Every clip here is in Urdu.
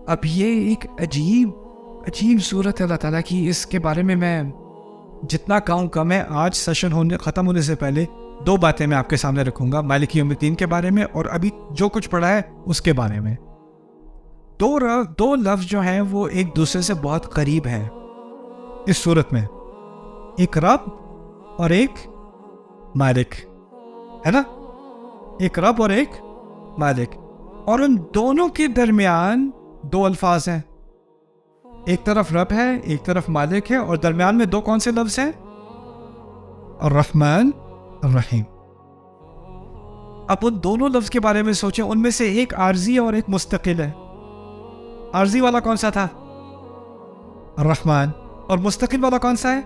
اب یہ ایک عجیب صورت ہے اللہ تعالیٰ کی. اس کے بارے میں جتنا کہوں کم ہے. آج سیشن ختم ہونے سے پہلے 2 باتیں میں آپ کے سامنے رکھوں گا, مالک یوم الدین کے بارے میں اور ابھی جو کچھ پڑھا ہے اس کے بارے میں. 2 لفظ جو ہیں وہ ایک دوسرے سے بہت قریب ہیں اس صورت میں. ایک رب اور ایک مالک ہے نا, ایک رب اور ایک مالک, اور ان دونوں کے درمیان 2 الفاظ ہیں. ایک طرف رب ہے, ایک طرف مالک ہے, اور درمیان میں 2 کون سے لفظ ہیں؟ الرحمن الرحیم. اب ان دونوں لفظ کے بارے میں سوچیں, ان میں سے ایک عارضی اور ایک مستقل ہے. عارضی والا کون سا تھا؟ الرحمن. اور مستقل والا کون سا ہے؟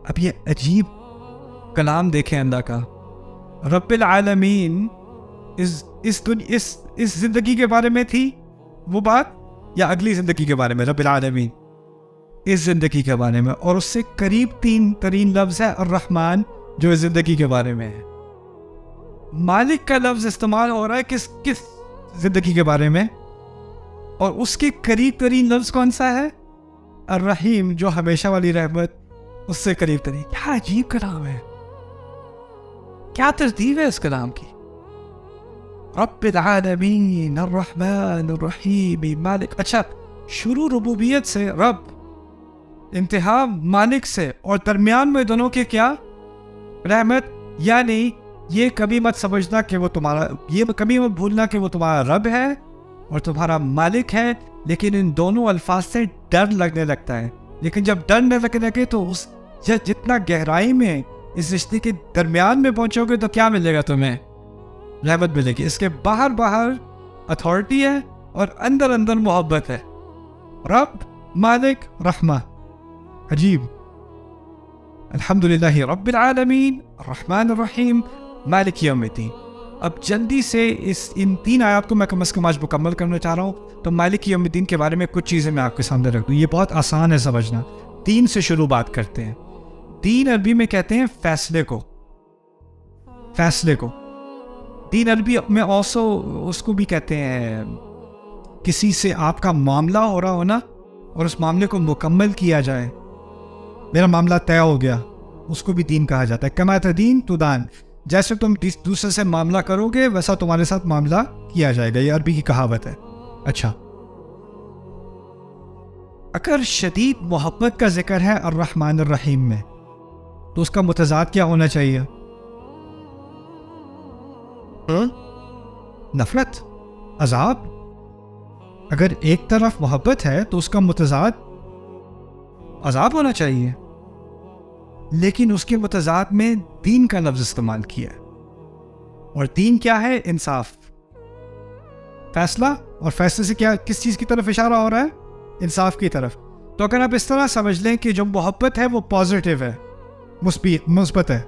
اب یہ عجیب کلام دیکھیں اللہ کا. رب العالمین اس زندگی کے بارے میں تھی وہ بات, یا اگلی زندگی کے بارے میں؟ رب العالمین اس زندگی کے بارے میں, اور اس سے قریب 3 ترین لفظ ہے الرحمن جو اس زندگی کے بارے میں ہے. مالک کا لفظ استعمال ہو رہا ہے کس زندگی کے بارے میں, اور اس کے قریب ترین لفظ کون سا ہے؟ الرحیم, جو ہمیشہ والی رحمت, اس سے قریب ترین. کیا عجیب کلام ہے, کیا ترتیب ہے اس کلام کی. رب العالمین الرحمن الرحیم مالک. اچھا, شروع ربوبیت سے رب, انتہا مالک سے, اور درمیان میں دونوں کے کیا؟ رحمت. یعنی یہ کبھی مت سمجھنا کہ وہ تمہارا, یہ کبھی مت بھولنا کہ وہ تمہارا رب ہے اور تمہارا مالک ہے, لیکن ان دونوں الفاظ سے ڈر لگنے لگتا ہے. لیکن جب ڈر نہ لگنے لگے تو اس جتنا گہرائی میں اس رشتے کے درمیان میں پہنچو گے تو کیا ملے گا تمہیں؟ رحمت ملے گی. اس کے باہر اتھارٹی ہے اور اندر محبت ہے. رب, مالک, رحمہ. عجیب. الحمدللہ رب العالمین الرحمن الرحیم مالک یوم الدین. اب جلدی سے ان 3 آیات کو میں کم از کم آج مکمل کرنا چاہ رہا ہوں. تو مالک یوم الدین کے بارے میں کچھ چیزیں میں آپ کے سامنے رکھ دوں. یہ بہت آسان ہے سمجھنا. 3 سے شروع بات کرتے ہیں. دین عربی میں کہتے ہیں فیصلے کو. دین عربی میں اس کو بھی کہتے ہیں کسی سے آپ کا معاملہ ہو رہا ہونا اور اس معاملے کو مکمل کیا جائے. میرا معاملہ طے ہو گیا, اس کو بھی دین کہا جاتا ہے. کما تدین تدان, جیسے تم دوسرے سے معاملہ کرو گے ویسا تمہارے ساتھ معاملہ کیا جائے گا. یہ عربی کی کہاوت ہے. اچھا, اگر شدید محبت کا ذکر ہے الرحمن الرحیم میں تو اس کا متضاد کیا ہونا چاہیے؟ نفرت, عذاب. اگر ایک طرف محبت ہے تو اس کا متضاد عذاب ہونا چاہیے. لیکن اس کے متضاد میں دین کا لفظ استعمال کیا ہے, اور دین کیا ہے؟ انصاف, فیصلہ. اور فیصلے سے کیا, کس چیز کی طرف اشارہ ہو رہا ہے؟ انصاف کی طرف. تو اگر آپ اس طرح سمجھ لیں کہ جو محبت ہے وہ پازیٹیو ہے, مثبت ہے,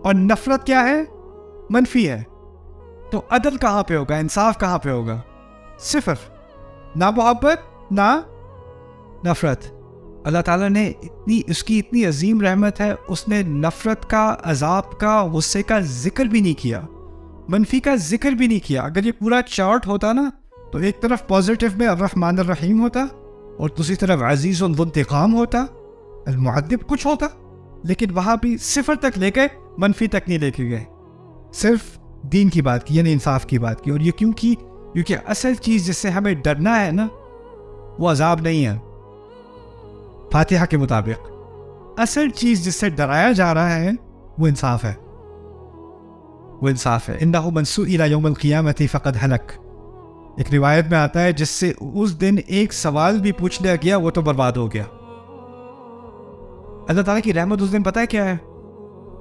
اور نفرت کیا ہے؟ منفی ہے, تو عدل کہاں پہ ہوگا؟ انصاف کہاں پہ ہوگا؟ صفر. نہ محبت نہ نفرت. اللہ تعالیٰ نے اس کی اتنی عظیم رحمت ہے, اس نے نفرت کا, عذاب کا, غصے کا ذکر بھی نہیں کیا, منفی کا ذکر بھی نہیں کیا. اگر یہ پورا چارٹ ہوتا نا تو ایک طرف پازیٹیو میں الرحمن الرحیم ہوتا اور دوسری طرف عزیز ذو انتقام ہوتا, المعذب کچھ ہوتا. لیکن وہاں بھی صفر تک لے گئے, منفی تک نہیں لے کے گئے, صرف دین کی بات کی, یعنی انصاف کی بات کی. اور یہ کیونکہ اصل چیز جس سے ہمیں ڈرنا ہے نا وہ عذاب نہیں ہے. فاتحہ کے مطابق اصل چیز جس سے ڈرایا جا رہا ہے وہ انصاف ہے. انہ من سئل یوم القیامۃ فقد ہلک. ایک روایت میں آتا ہے جس سے اس دن ایک سوال بھی پوچھ لیا گیا وہ تو برباد ہو گیا. اللہ تعالیٰ کی رحمت اس دن پتہ ہے کیا ہے؟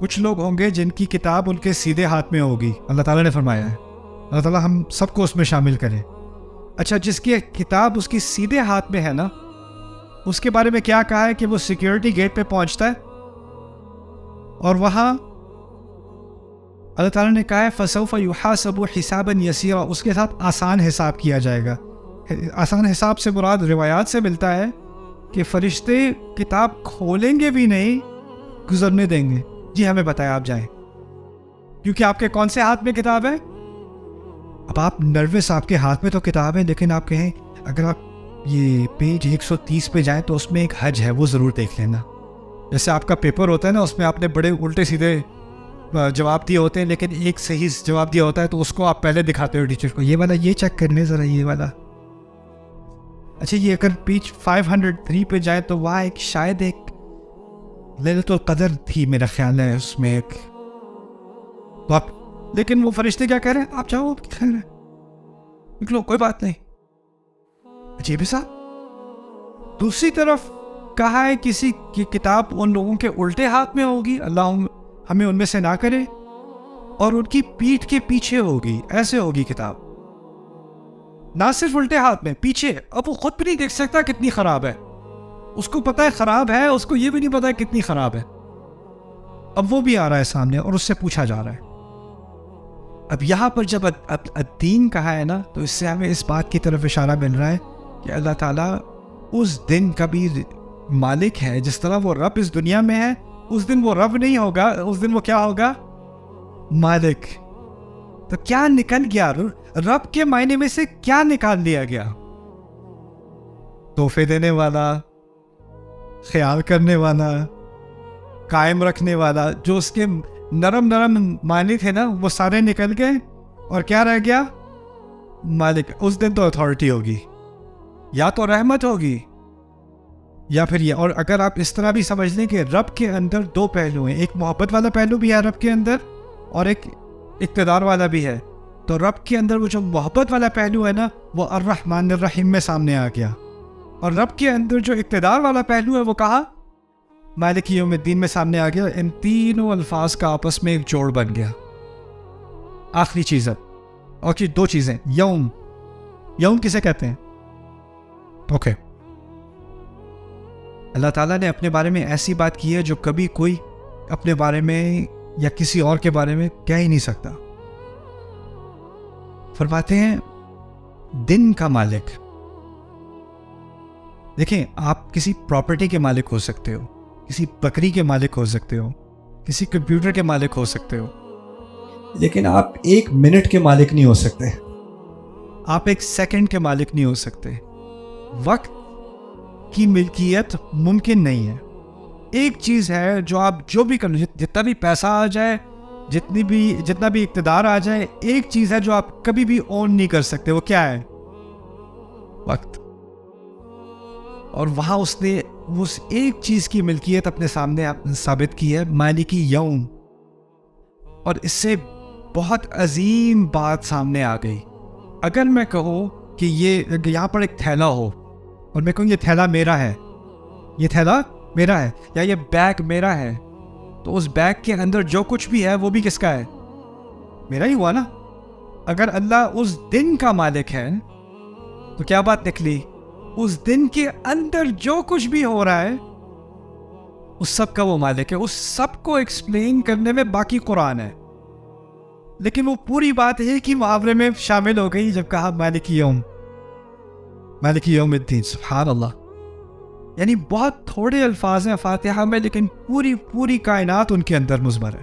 کچھ لوگ ہوں گے جن کی کتاب ان کے سیدھے ہاتھ میں ہوگی. اللہ تعالیٰ نے فرمایا ہے, اللہ تعالیٰ ہم سب کو اس میں شامل کرے. اچھا, جس کی کتاب اس کی سیدھے ہاتھ میں ہے نا, اس کے بارے میں کیا کہا ہے کہ وہ سیکیورٹی گیٹ پہ پہنچتا ہے اور وہاں اللہ تعالیٰ نے کہا ہے فسوف یحاسب حسابا یسیرا, اس کے ساتھ آسان حساب کیا جائے گا. آسان حساب سے مراد روایات سے ملتا ہے کہ فرشتے کتاب کھولیں گے بھی نہیں, گزرنے دیں گے. جی ہمیں بتایا, آپ جائیں, کیونکہ آپ کے کون سے ہاتھ میں کتاب ہے؟ اب آپ نروس, آپ کے ہاتھ میں تو کتاب ہے, لیکن آپ کہیں اگر آپ یہ پیج 130 پہ جائیں تو اس میں ایک حج ہے، وہ ضرور دیکھ لینا. جیسے آپ کا پیپر ہوتا ہے نا، اس میں آپ نے بڑے الٹے سیدھے جواب دیے ہوتے ہیں، لیکن ایک صحیح جواب دیا ہوتا ہے تو اس کو آپ پہلے دکھاتے ہو ٹیچر کو، یہ والا یہ چیک کر لیں ذرا، یہ والا. اچھا یہ اگر پیج 503 پہ جائے تو وہاں ایک شاید ایک لیلۃ القدر تھی میرا خیال ہے اس میں ایک. تو آپ لیکن وہ فرشتے کیا کہہ رہے ہیں؟ آپ چاہو خیر ہے نکلو، کوئی بات نہیں. عجیب ہے صاحب. دوسری طرف کہا ہے کسی کی کتاب ان لوگوں کے الٹے ہاتھ میں ہوگی، اللہ ہمیں ان میں سے نہ کرے، اور ان کی پیٹھ کے پیچھے ہوگی، ایسے ہوگی کتاب. نہ صرف الٹے ہاتھ میں، پیچھے. اب وہ خود بھی نہیں دیکھ سکتا کتنی خراب ہے، اس کو پتا ہے خراب ہے، اس کو یہ بھی نہیں پتا ہے کتنی خراب ہے. اب وہ بھی آ رہا ہے سامنے اور اس سے پوچھا جا رہا ہے. اب یہاں پر جب الدین کہا ہے نا، تو اس سے ہمیں اس بات کی طرف اشارہ مل رہا ہے کہ اللہ تعالیٰ اس دن کا بھی مالک ہے. جس طرح وہ رب اس دنیا میں ہے، اس دن وہ رب نہیں ہوگا، اس دن وہ کیا ہوگا؟ مالک. تو کیا نکل گیا؟ رب کے معنی میں سے کیا نکال دیا گیا؟ تحفے دینے والا، خیال کرنے والا، قائم رکھنے والا. جو اس کے نرم معنی تھے نا، وہ سارے نکل گئے، اور کیا رہ گیا؟ مالک. اس دن تو اتھارٹی ہوگی، یا تو رحمت ہوگی یا پھر یہ. اور اگر آپ اس طرح بھی سمجھ لیں کہ رب کے اندر دو پہلو ہیں، ایک محبت والا پہلو بھی ہے رب کے اندر، اور ایک اقتدار والا بھی ہے. تو رب کے اندر وہ جو محبت والا پہلو ہے نا، وہ الرحمن الرحیم میں سامنے آ گیا. اور رب کے اندر جو اقتدار والا پہلو ہے وہ کہا؟ مالک یوم الدین میں سامنے آ گیا. ان تینوں الفاظ کا آپس میں ایک جوڑ بن گیا. آخری چیز ہے، اور دو چیزیں. یوم کسے کہتے ہیں؟ اوکے. اللہ تعالیٰ نے اپنے بارے میں ایسی بات کی ہے جو کبھی کوئی اپنے بارے میں یا کسی اور کے بارے میں کہہ ہی نہیں سکتا. فرماتے ہیں دن کا مالک. دیکھیں، آپ کسی پراپرٹی کے مالک ہو سکتے ہو، کسی بکری کے مالک ہو سکتے ہو، کسی کمپیوٹر کے مالک ہو سکتے ہو، لیکن آپ ایک منٹ کے مالک نہیں ہو سکتے. آپ ایک سیکنڈ کے مالک نہیں ہو سکتے. وقت کی ملکیت ممکن نہیں ہے. ایک چیز ہے جو آپ جو بھی کر لو، جتنا بھی پیسہ آ جائے، جتنا بھی اقتدار آ جائے، ایک چیز ہے جو آپ کبھی بھی اون نہیں کر سکتے. وہ کیا ہے؟ وقت. اور وہاں اس نے اس ایک چیز کی ملکیت اپنے سامنے ثابت کی ہے، مالکی یوم. اور اس سے بہت عظیم بات سامنے آ گئی. اگر میں کہوں کہ یہاں پر ایک تھیلا ہو، اور میں کہوں یہ تھیلا میرا ہے، یہ تھیلا میرا ہے، یا یہ بیگ میرا ہے، تو اس بیگ کے اندر جو کچھ بھی ہے وہ بھی کس کا ہے؟ میرا ہی ہوا نا. اگر اللہ اس دن کا مالک ہے تو کیا بات نکلی؟ اس دن کے اندر جو کچھ بھی ہو رہا ہے اس سب کا وہ مالک ہے. اس سب کو ایکسپلین کرنے میں باقی قرآن ہے، لیکن وہ پوری بات ہے کہ محاورے میں شامل ہو گئی جب کہا مالک یوم الدین. سبحان اللہ. یعنی بہت تھوڑے الفاظ ہیں فاتحہ میں، لیکن پوری کائنات ان کے اندر مضمر ہے.